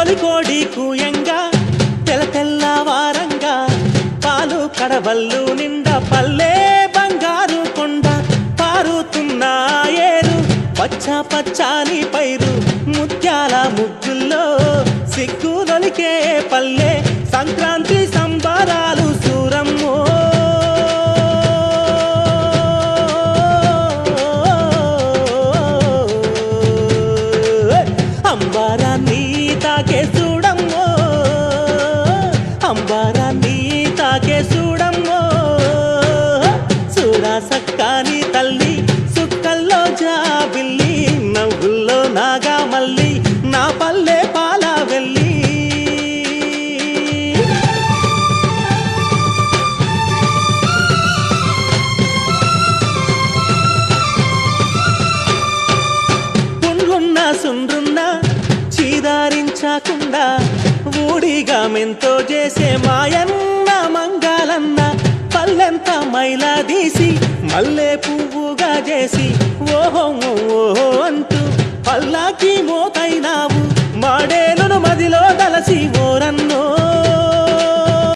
తొలి కోడి కూయంగా తెల్లవారంగా పాలు కడవల్లు నిండా పల్లె బంగారు కొండ పారుతున్న ఏరు పచ్చ పచ్చాని పైరు ముత్యాల ముగ్గుల్లో సిగ్గులొలికే పల్లె సంక్రాంతి సంబరాలు సూరమ్మో అంబారాన్ని తాకే చూడమ్మో అంబారాన్ని తాకే చూడమ్మో చూడా సక్కాని తల్లి సుక్కల్లో జాబిల్లి నవ్వుల్లో నాగా మల్లి నా పల్లె పాల వెళ్ళి పుండ్లున్న సుండ్రున్న చీదారించకుండా ఊడిగా మెంతో చేసే మాయన్న మంగాలన్న పల్లెంత మైలా తీసి మల్లె పువ్వుగా చేసి ఓహో ఓహో అంటూ పల్లాకి మోతైనావు మాడేలును మదిలో దలసి ఓరన్నో